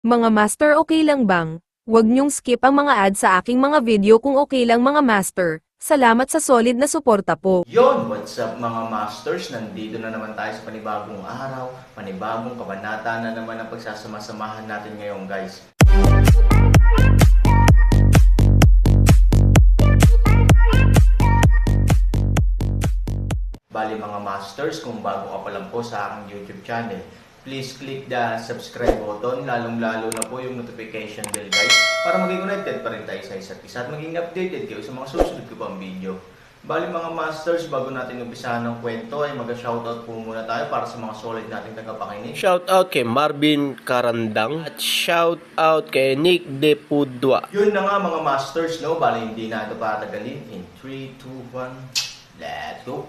Mga master, okay lang bang? Huwag niyong skip ang mga ads sa aking mga video kung okay lang mga master. Salamat sa solid na suporta po. Yon, what's up mga masters? Nandito na naman tayo sa panibagong araw, panibagong kabanata na naman ang pagsasama-samahan natin ngayon guys. Bali mga masters, kung bago ka pa lang po sa aking YouTube channel, please click the subscribe button, lalong-lalo na po yung notification bell guys, para maging connected pa rin tayo sa isa't isa at maging updated kayo sa mga susunod ko pang video. Bali mga masters, bago natin umpisahan ng kwento ay mag-shoutout po muna tayo para sa mga solid nating tagapakinig. Shoutout kay Marvin Karandang at shoutout kay Nick De Pudwa. Yun na nga mga masters, no? Bali hindi na ito patagalin. In 3, 2, 1, let's go!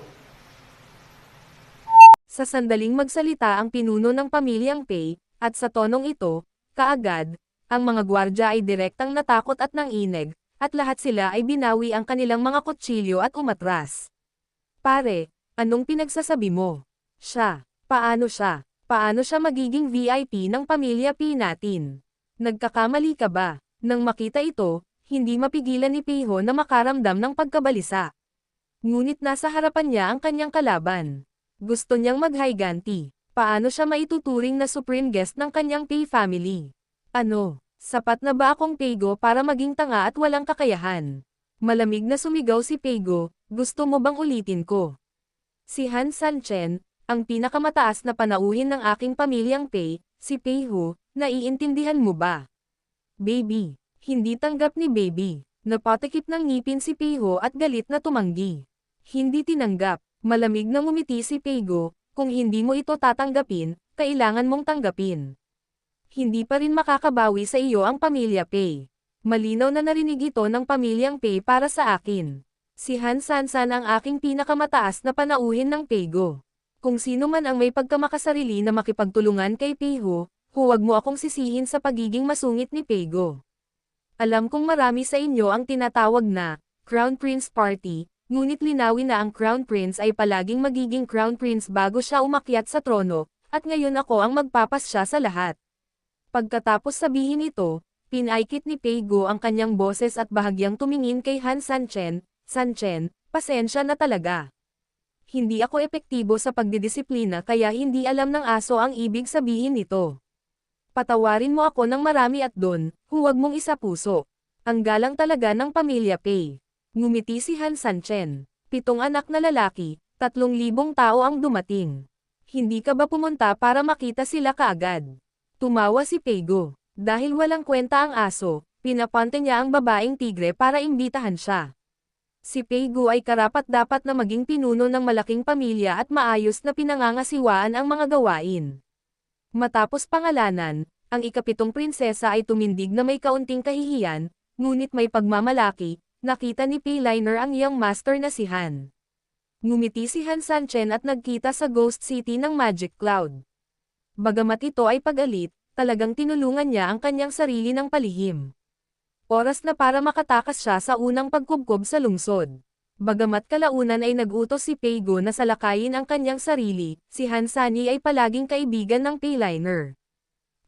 Sa sandaling magsalita ang pinuno ng pamilyang Pei, at sa tonong ito, kaagad, ang mga gwardya ay direktang natakot at nanginig, at lahat sila ay binawi ang kanilang mga kutsilyo at umatras. Pare, anong pinagsasabi mo? Siya, paano siya? Paano siya magiging VIP ng pamilya P natin? Nagkakamali ka ba? Nang makita ito, hindi mapigilan ni Peiho na makaramdam ng pagkabalisa. Ngunit nasa harapan niya ang kanyang kalaban. Gusto niyang maghiganti. Paano siya maituturing na supreme guest ng kanyang Pei family? Ano, sapat na ba akong Peigo para maging tanga at walang kakayahan? Malamig na sumigaw si Peigo, gusto mo bang ulitin ko? Si Han Sanchen, ang pinakamataas na panauhin ng aking pamilyang Pei, si Peiho, naiintindihan mo ba? Baby, hindi tanggap ni Baby. Napatikip ng ngipin si Peiho at galit na tumanggi. Hindi tinanggap. Malamig na ngumiti si Peigo, kung hindi mo ito tatanggapin, kailangan mong tanggapin. Hindi pa rin makakabawi sa iyo ang pamilya Pei. Malinaw na narinig ito ng pamilyang Pei para sa akin. Si Han Sansan ang aking pinakamataas na panauhin ng Peigo. Kung sino man ang may pagkamakasarili na makipagtulungan kay Peiho, huwag mo akong sisihin sa pagiging masungit ni Peigo. Alam kong marami sa inyo ang tinatawag na Crown Prince Party, ngunit linawin na ang Crown Prince ay palaging magiging Crown Prince bago siya umakyat sa trono, at ngayon ako ang magpapasya sa lahat. Pagkatapos sabihin ito, pinaikit ni Peigo ang kanyang boses at bahagyang tumingin kay Han Sanchen, Sanchen, pasensya na talaga. Hindi ako epektibo sa pagdidisiplina kaya hindi alam ng aso ang ibig sabihin nito. Patawarin mo ako ng marami at doon, huwag mong isapuso. Ang galang talaga ng pamilya Pei. Ngumiti si Han Sanchen. 7 anak na lalaki, 3,000 tao ang dumating. Hindi ka ba pumunta para makita sila kaagad? Tumawa si Peigo. Dahil walang kwenta ang aso, pinapante niya ang babaeng tigre para imbitahan siya. Si Peigo ay karapat-dapat na maging pinuno ng malaking pamilya at maayos na pinangangasiwaan ang mga gawain. Matapos pangalanan, ang ika-7 prinsesa ay tumindig na may kaunting kahihiyan, ngunit may pagmamalaki. Nakita ni P-Liner ang young master na si Han. Ngumiti si Han Sanchen at nagkita sa Ghost City ng Magic Cloud. Bagamat ito ay pag-alit, talagang tinulungan niya ang kanyang sarili ng palihim. Oras na para makatakas siya sa unang pagkubkob sa lungsod. Bagamat kalaunan ay nag-utos si Peigo na salakayin ang kanyang sarili, si Han Sani ay palaging kaibigan ng P-Liner.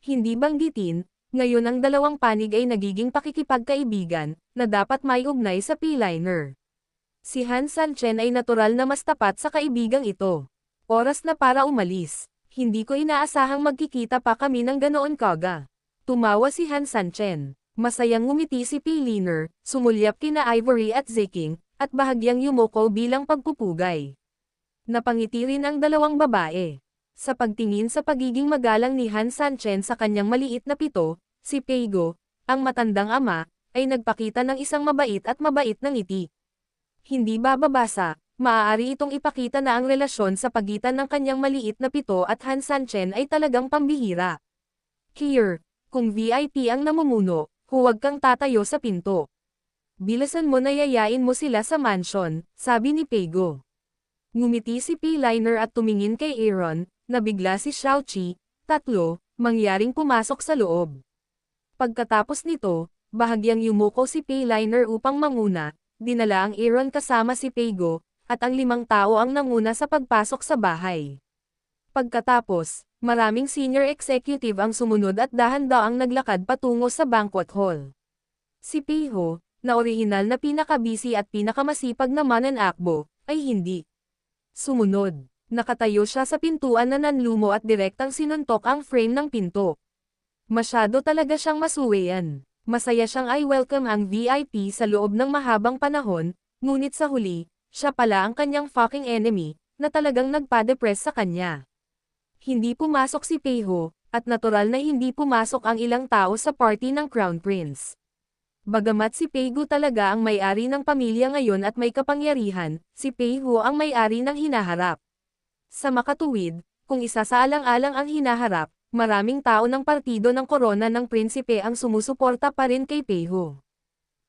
Hindi banggitin, ngayon ang dalawang panig ay nagiging pakikipagkaibigan, na dapat may ugnay sa P-Liner. Si Han Sanchen ay natural na mas tapat sa kaibigang ito. Oras na para umalis. Hindi ko inaasahang magkikita pa kami ng ganoon kaga. Tumawa si Han Sanchen. Masayang ngumiti si P-Liner, sumulyap kina Ivory at Zeking, at bahagyang yumuko bilang pagpupugay. Napangiti rin ang dalawang babae. Sa pagtingin sa pagiging magalang ni Han Sanchen sa kanyang maliit na pito, si Peigo, ang matandang ama, ay nagpakita ng isang mabait at mabait na ngiti. Hindi bababasa, maaari itong ipakita na ang relasyon sa pagitan ng kanyang maliit na pito at Han Sanchen ay talagang pambihira. Kier, kung VIP ang namumuno, huwag kang tatayo sa pinto. Bilisan mo na yayain mo sila sa mansion, sabi ni Peigo. Ngumiti si P-Liner at tumingin kay Aaron, na bigla si Xiaoqi, 3, mangyaring pumasok sa loob. Pagkatapos nito, bahagyang yumuko si P-Liner upang manguna, dinala ang Aaron kasama si Peigo, at ang 5 tao ang nanguna sa pagpasok sa bahay. Pagkatapos, Maraming senior executive ang sumunod at dahan-daang naglakad patungo sa banquet hall. Si Peiho, na orihinal na pinakabisi at pinakamasipag na mananakbo, ay hindi sumunod. Nakatayo siya sa pintuan na nanlumo at direktang sinuntok ang frame ng pinto. Masyado talaga siyang masuwayan. Masaya siyang i-welcome ang VIP sa loob ng mahabang panahon, ngunit sa huli, siya pala ang kanyang fucking enemy, na talagang nagpa-depress sa kanya. Hindi pumasok si Peiho, at natural na hindi pumasok ang ilang tao sa party ng Crown Prince. Bagamat si Peigo talaga ang may-ari ng pamilya ngayon at may kapangyarihan, si Peiho ang may-ari ng hinaharap. Sa makatuwid, kung isa sa alang-alang ang hinaharap, maraming tao ng partido ng korona ng prinsipe ang sumusuporta pa rin kay Peiho.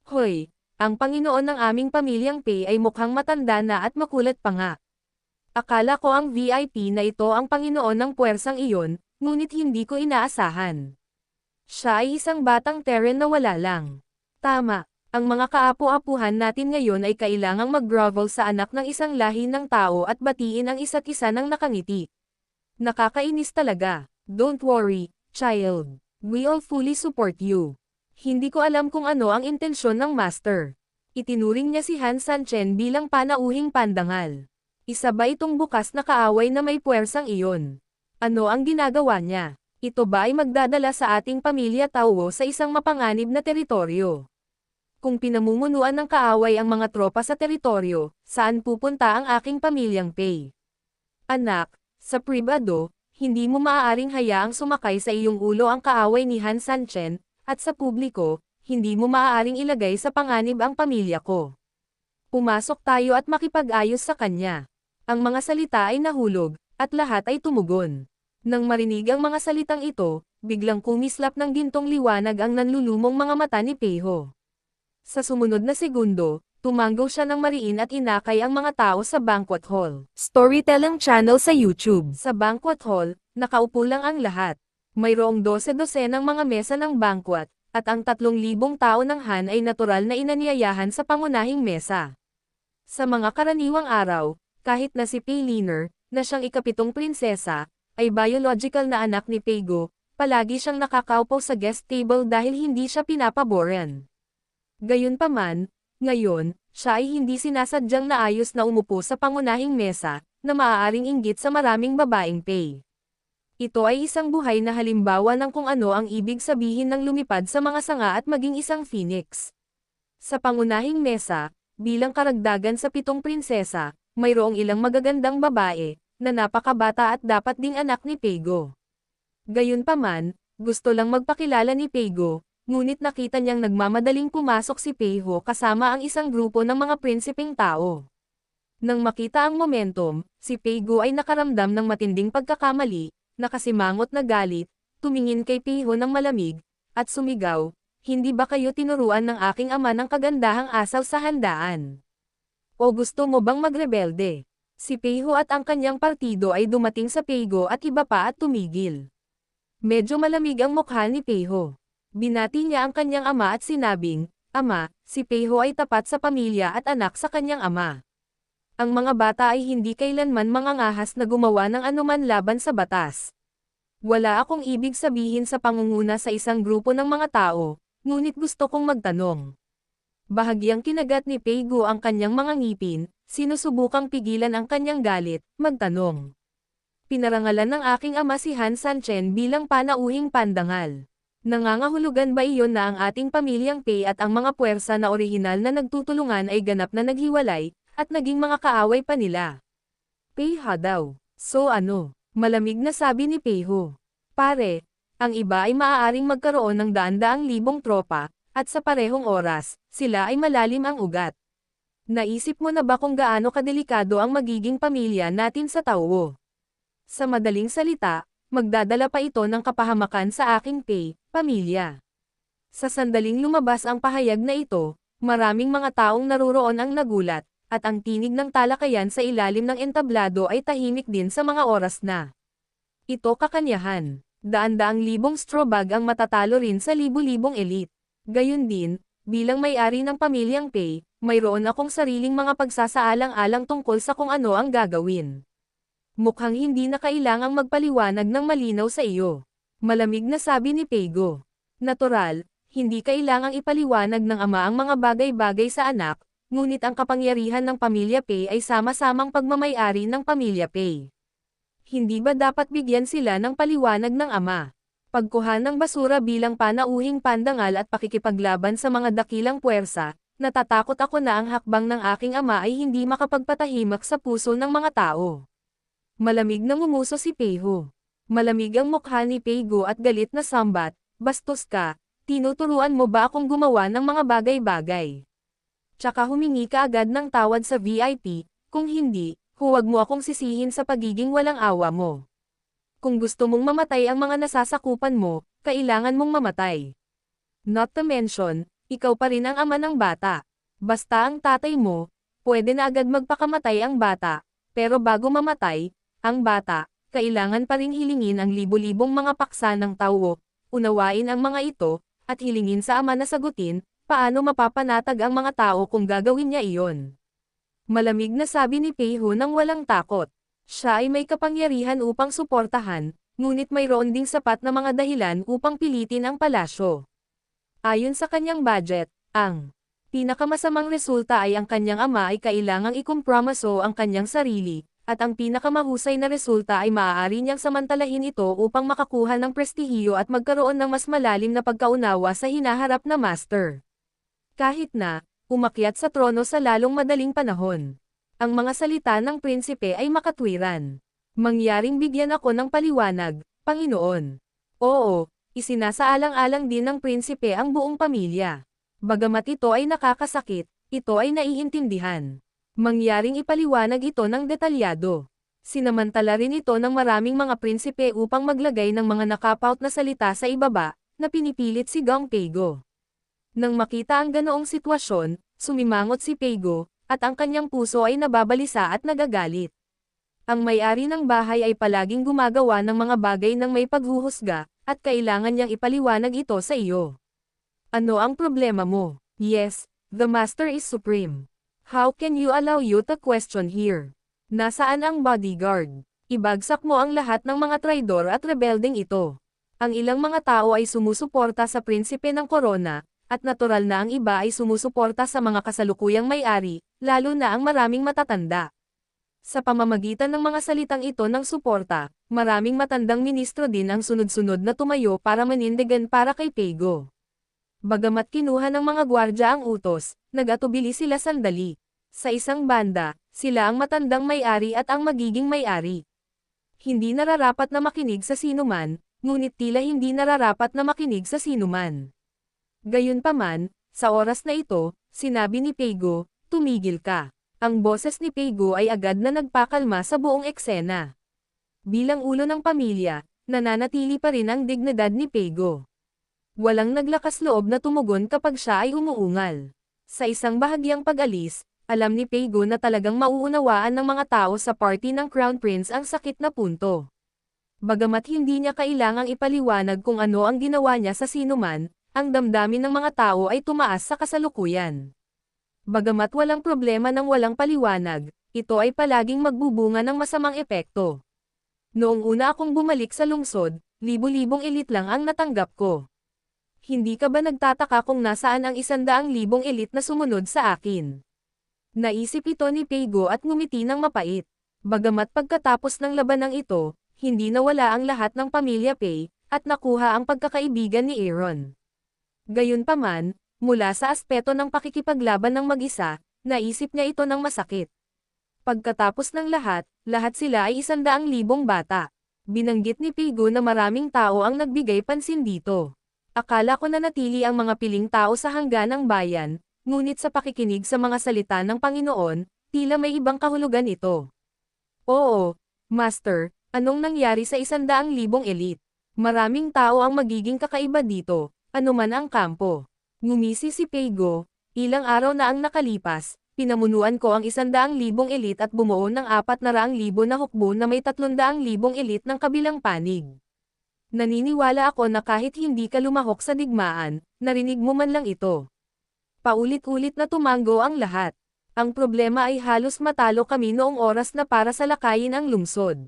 Hoy, ang Panginoon ng aming pamilyang Pei ay mukhang matanda na at makulat pa nga. Akala ko ang VIP na ito ang Panginoon ng puwersang iyon, ngunit hindi ko inaasahan. Siya ay isang batang Terran na wala lang. Tama, ang mga kaapu-apuhan natin ngayon ay kailangang mag-grovel sa anak ng isang lahi ng tao at batiin ang isa't isa ng nakangiti. Nakakainis talaga. Don't worry, child. We all fully support you. Hindi ko alam kung ano ang intensyon ng master. Itinuring niya si Han Sanchen bilang panauhing pandangal. Isa ba itong bukas na kaaway na may puwersang iyon? Ano ang ginagawa niya? Ito ba ay magdadala sa ating pamilya Tao sa isang mapanganib na teritoryo? Kung pinamumunuan ng kaaway ang mga tropa sa teritoryo, saan pupunta ang aking pamilyang Pei? Anak, sa pribado, hindi mo maaaring hayaang sumakay sa iyong ulo ang kaaway ni Han Sanchen, at sa publiko, hindi mo maaaring ilagay sa panganib ang pamilya ko. Pumasok tayo at makipag-ayos sa kanya. Ang mga salita ay nahulog, at lahat ay tumugon. Nang marinig ang mga salitang ito, biglang kumislap ng gintong liwanag ang nanlulumong mga mata ni Peiho. Sa sumunod na segundo, tumanggo siya ng mariin at inakay ang mga tao sa banquet hall. Storytelling channel sa YouTube. Sa banquet hall, nakaupo lang ang lahat. Mayroong 12 ng mga mesa ng banquet, at ang 3,000 tao ng Han ay natural na inanyayahan sa pangunahing mesa. Sa mga karaniwang araw, kahit na si Pei Liner, na siyang ikapitong prinsesa, ay biological na anak ni Peigo, palagi siyang nakakaupo sa guest table dahil hindi siya pinapaboran. Gayunpaman, ngayon, siya ay hindi sinasadyang naayos na umupo sa pangunahing mesa, na maaaring inggit sa maraming babaeng Pei. Ito ay isang buhay na halimbawa ng kung ano ang ibig sabihin ng lumipad sa mga sanga at maging isang phoenix. Sa pangunahing mesa, bilang karagdagan sa 7 prinsesa, mayroong ilang magagandang babae, na napakabata at dapat ding anak ni Peigo. Gayunpaman, gusto lang magpakilala ni Peigo, ngunit nakita niyang nagmamadaling pumasok si Peiho kasama ang isang grupo ng mga prinsipeng tao. Nang makita ang momentum, si Peigo ay nakaramdam ng matinding pagkakamali, nakasimangot na galit, tumingin kay Peiho ng malamig, at sumigaw, "Hindi ba kayo tinuruan ng aking ama ng kagandahang asal sa handaan? O gusto mo bang magrebelde?" Si Peiho at ang kanyang partido ay dumating sa Peigo at iba pa at tumigil. Medyo malamig ang mukha ni Peiho. Binati niya ang kanyang ama at sinabing, "Ama, si Peiho ay tapat sa pamilya at anak sa kanyang ama. Ang mga bata ay hindi kailanman mangangahas na gumawa ng anuman laban sa batas. Wala akong ibig sabihin sa pangunguna sa isang grupo ng mga tao, ngunit gusto kong magtanong." Bahagyang kinagat ni Peigo ang kanyang mga ngipin, sinusubukang pigilan ang kanyang galit, magtanong. "Pinarangalan ng aking ama si Han Sanchen bilang panauhing pandangal. Nangangahulugan ba iyon na ang ating pamilyang Pei at ang mga puwersa na orihinal na nagtutulungan ay ganap na naghiwalay, at naging mga kaaway pa nila?" "Pei ha daw. So ano?" Malamig na sabi ni Peiho. "Pare, ang iba ay maaaring magkaroon ng daan-daang libong tropa, at sa parehong oras, sila ay malalim ang ugat. Naisip mo na ba kung gaano kadelikado ang magiging pamilya natin sa Tao? Sa madaling salita, magdadala pa ito ng kapahamakan sa aking Pei, pamilya." Sa sandaling lumabas ang pahayag na ito, maraming mga taong naruroon ang nagulat, at ang tinig ng talakayan sa ilalim ng entablado ay tahimik din sa mga oras na ito kakanyahan. Daan-daang libong straw bag ang matatalo rin sa libu-libong elite. Gayun din, bilang may-ari ng pamilyang Pei, mayroon akong sariling mga pagsasaalang-alang tungkol sa kung ano ang gagawin. Mukhang hindi na kailangang magpaliwanag ng malinaw sa iyo. Malamig na sabi ni Peigo. Natural, hindi kailangang ipaliwanag ng ama ang mga bagay-bagay sa anak, ngunit ang kapangyarihan ng Pamilya Pei ay sama-samang pagmamay-ari ng Pamilya Pei. Hindi ba dapat bigyan sila ng paliwanag ng ama? Pagkuha ng basura bilang panauhing pandangal at pakikipaglaban sa mga dakilang puwersa, natatakot ako na ang hakbang ng aking ama ay hindi makapagpatahimik sa puso ng mga tao. Malamig na ngumuso si Peiho. Malamig ang mukha ni Peigo at galit na sambat, bastos ka, tinuturuan mo ba akong gumawa ng mga bagay-bagay? Tsaka humingi ka agad ng tawad sa VIP, kung hindi, huwag mo akong sisihin sa pagiging walang awa mo. Kung gusto mong mamatay ang mga nasasakupan mo, kailangan mong mamatay. Not to mention, ikaw pa rin ang ama ng bata. Basta ang tatay mo, pwede na agad magpakamatay ang bata, pero bago mamatay, ang bata, kailangan pa rin hilingin ang libo-libong mga paksa ng tao, unawain ang mga ito, at hilingin sa ama na sagutin, paano mapapanatag ang mga tao kung gagawin niya iyon. Malamig na sabi ni Peiho nang walang takot. Siya ay may kapangyarihan upang suportahan, ngunit mayroon ding sapat na mga dahilan upang pilitin ang palasyo. Ayon sa kanyang budget, ang pinakamasamang resulta ay ang kanyang ama ay kailangang ikompromiso ang kanyang sarili, at ang pinakamahusay na resulta ay maaari niyang samantalahin ito upang makakuha ng prestihiyo at magkaroon ng mas malalim na pagkaunawa sa hinaharap na master. Kahit na, umakyat sa trono sa lalong madaling panahon. Ang mga salita ng prinsipe ay makatwiran. Mangyaring bigyan ako ng paliwanag, Panginoon. Oo, isinasaalang-alang din ng prinsipe ang buong pamilya. Bagamat ito ay nakakasakit, ito ay naiintindihan. Mangyaring ipaliwanag ito ng detalyado. Sinamantala rin ito ng maraming mga prinsipe upang maglagay ng mga nakapout na salita sa ibaba, na pinipilit si Gong Peigo. Nang makita ang ganoong sitwasyon, sumimangot si Peigo, at ang kanyang puso ay nababalisa at nagagalit. Ang may-ari ng bahay ay palaging gumagawa ng mga bagay ng may paghuhusga, at kailangan niyang ipaliwanag ito sa iyo. Ano ang problema mo? Yes, the master is supreme. How can you allow you to question here? Nasaan ang bodyguard? Ibagsak mo ang lahat ng mga traidor at rebelding ito. Ang ilang mga tao ay sumusuporta sa prinsipe ng korona, at natural na ang iba ay sumusuporta sa mga kasalukuyang may-ari, lalo na ang maraming matatanda. Sa pamamagitan ng mga salitang ito ng suporta, maraming matandang ministro din ang sunod-sunod na tumayo para manindigan para kay Peigo. Bagamat kinuha ng mga gwardya ang utos, nag-atubili sila sandali. Sa isang banda, sila ang matandang may-ari at ang magiging may-ari. Hindi nararapat na makinig sa sinuman, ngunit tila hindi nararapat na makinig sa sinuman. Gayunpaman, sa oras na ito, sinabi ni Peigo, tumigil ka. Ang boses ni Peigo ay agad na nagpakalma sa buong eksena. Bilang ulo ng pamilya, nananatili pa rin ang dignidad ni Peigo. Walang naglakas loob na tumugon kapag siya ay umuungal. Sa isang bahagyang pag-alis, alam ni Peigo na talagang mauunawaan ng mga tao sa party ng Crown Prince ang sakit na punto. Bagamat hindi niya kailangang ipaliwanag kung ano ang ginawa niya sa sinuman, ang damdamin ng mga tao ay tumaas sa kasalukuyan. Bagamat walang problema ng walang paliwanag, ito ay palaging magbubunga ng masamang epekto. Noong una akong bumalik sa lungsod, libo-libong elite lang ang natanggap ko. Hindi ka ba nagtataka kung nasaan ang 100,000 elite na sumunod sa akin? Naisip ito ni Peigo at ngumiti ng mapait. Bagamat pagkatapos ng labanang ito, hindi nawala ang lahat ng pamilya Pei, at nakuha ang pagkakaibigan ni Aaron. Gayunpaman, mula sa aspeto ng pakikipaglaban ng mag-isa, naisip niya ito ng masakit. Pagkatapos ng lahat sila ay 100,000 bata. Binanggit ni Peigo na maraming tao ang nagbigay pansin dito. Akala ko na natili ang mga piling tao sa hangganang bayan, ngunit sa pakikinig sa mga salita ng Panginoon, tila may ibang kahulugan ito. Oo, Master, anong nangyari sa 100,000 elite? Maraming tao ang magiging kakaiba dito. Anuman ang kampo. Ngumisi si Peigo, ilang araw na ang nakalipas, pinamunuan ko ang 100,000 elite at bumuo ng 400,000 na hukbo na may 300,000 elite ng kabilang panig. Naniniwala ako na kahit hindi ka lumahok sa digmaan, narinig mo man lang ito. Paulit-ulit na tumango ang lahat. Ang problema ay halos matalo kami noong oras na para salakayin ang lungsod.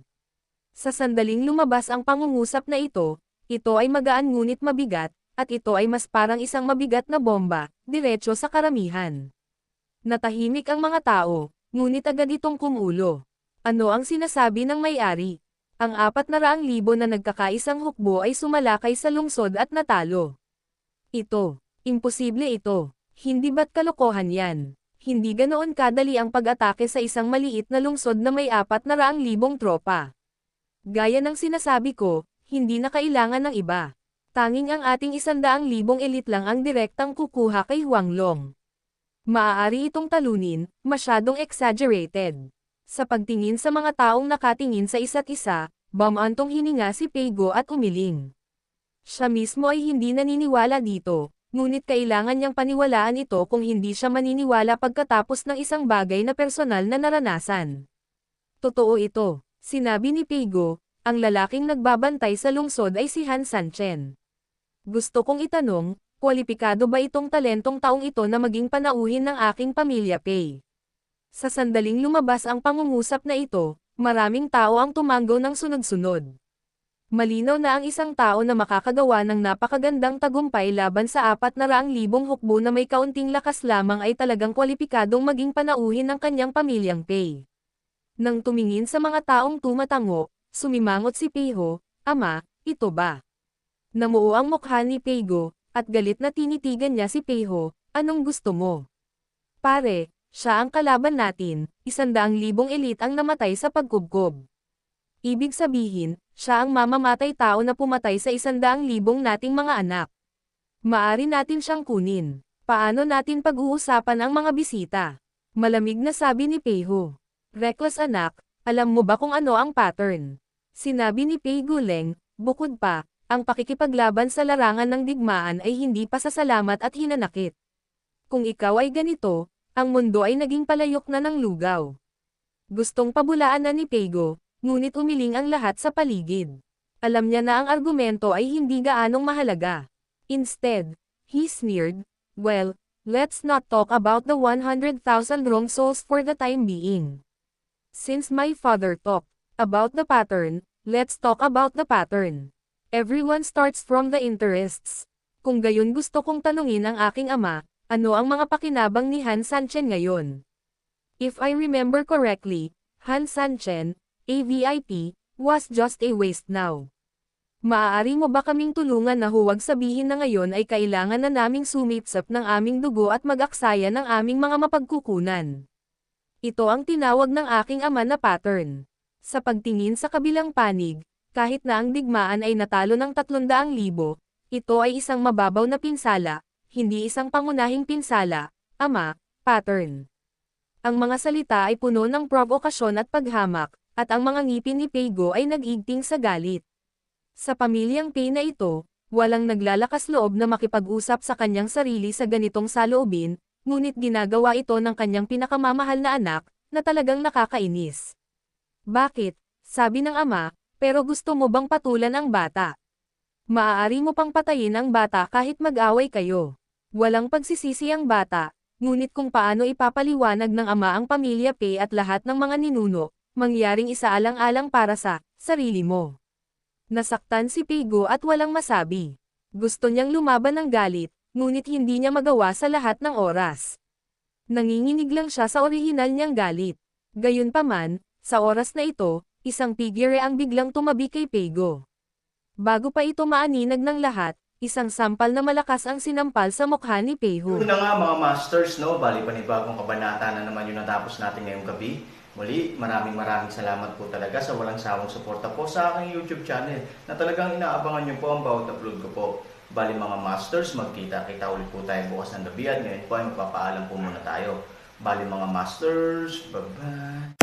Sa sandaling lumabas ang pangungusap na ito ay magaan ngunit mabigat, at ito ay mas parang isang mabigat na bomba, diretso sa karamihan. Natahimik ang mga tao, ngunit agad itong kumulo. Ano ang sinasabi ng may-ari? Ang 400,000 na nagkakaisang hukbo ay sumalakay sa lungsod at natalo. Imposible ito. Hindi ba't kalokohan yan? Hindi ganoon kadali ang pag-atake sa isang maliit na lungsod na may 400,000 tropa. Gaya ng sinasabi ko, hindi na kailangan ng iba. Tanging ang ating 100,000 elite lang ang direktang kukuha kay Huang Long. Maaari itong talunin, masyadong exaggerated. Sa pagtingin sa mga taong nakatingin sa isa't isa, bumantong hininga si Peigo at umiling. Siya mismo ay hindi naniniwala dito, ngunit kailangan niyang paniwalaan ito kung hindi siya maniniwala pagkatapos ng isang bagay na personal na naranasan. Totoo ito, sinabi ni Peigo, ang lalaking nagbabantay sa lungsod ay si Han Sanchen. Gusto kong itanong, kwalipikado ba itong talentong taong ito na maging panauhin ng aking pamilya Pei? Sa sandaling lumabas ang pangungusap na ito, maraming tao ang tumanggo ng sunod-sunod. Malinaw na ang isang tao na makakagawa ng napakagandang tagumpay laban sa 400,000 hukbo na may kaunting lakas lamang ay talagang kwalipikadong maging panauhin ng kanyang pamilyang Pei. Nang tumingin sa mga taong tumatango, sumimangot si Peiho, "Ama, ito ba?" Namuo ang mukha ni Peigo, at galit na tinitigan niya si Peiho, "Anong gusto mo?" "Pare, siya ang kalaban natin, 100,000 elite ang namatay sa pagkubkob. Ibig sabihin, siya ang mamamatay tao na pumatay sa 100,000 nating mga anak. Maari natin siyang kunin. Paano natin pag-uusapan ang mga bisita?" Malamig na sabi ni Peiho. "Reckless anak, alam mo ba kung ano ang pattern?" Sinabi ni Pei Guleng, "Bukod pa, ang pakikipaglaban sa larangan ng digmaan ay hindi pasasalamat at hinanakit. Kung ikaw ay ganito, ang mundo ay naging palayok na ng lugaw." Gustong pabulaan na ni Peigo, ngunit umiling ang lahat sa paligid. Alam niya na ang argumento ay hindi gaanong mahalaga. Instead, he sneered, "Well, let's not talk about the 100,000 wrong souls for the time being. Since my father talked about the pattern, let's talk about the pattern. Everyone starts from the interests. Kung gayon gusto kong tanungin ang aking ama, ano ang mga pakinabang ni Han Sanchen ngayon? If I remember correctly, Han Sanchen, a VIP, was just a waste now. Maaari mo ba kaming tulungan na huwag sabihin na ngayon ay kailangan na naming sumipsap ng aming dugo at mag-aksaya ng aming mga mapagkukunan?" Ito ang tinawag ng aking ama na pattern. Sa pagtingin sa kabilang panig, kahit na ang digmaan ay natalo ng 300,000, ito ay isang mababaw na pinsala, hindi isang pangunahing pinsala, ama, pattern. Ang mga salita ay puno ng provokasyon at paghamak, at ang mga ngipin ni Peigo ay nag-igting sa galit. Sa pamilyang Pei na ito, walang naglalakas loob na makipag-usap sa kanyang sarili sa ganitong saloobin, ngunit ginagawa ito ng kanyang pinakamamahal na anak, na talagang nakakainis. "Bakit?" sabi ng ama, "pero gusto mo bang patulan ang bata? Maaari mo pang patayin ang bata kahit mag-away kayo. Walang pagsisisi ang bata, ngunit kung paano ipapaliwanag ng ama ang pamilya Pei at lahat ng mga ninuno, mangyaring isaalang-alang para sa sarili mo." Nasaktan si Peigo at walang masabi. Gusto niyang lumaban ng galit, ngunit hindi niya magawa sa lahat ng oras. Nanginginig lang siya sa orihinal niyang galit. Gayunpaman, sa oras na ito, isang figure ang biglang tumabi kay Peigo. Bago pa ito maaninag ng lahat, isang sampal na malakas ang sinampal sa mukha ni Peiho. Yun na nga mga masters, no? Bali panibagong kabanata na naman yung natapos natin ngayong gabi. Muli, maraming salamat po talaga sa walang sawang suporta po sa aking YouTube channel na talagang inaabangan nyo po ang bawat upload ko po. Bali mga masters, magkita-kita ulit po tayo bukas ng gabi at ngayon po ay magpapaalam po muna tayo. Bali mga masters, bye-bye!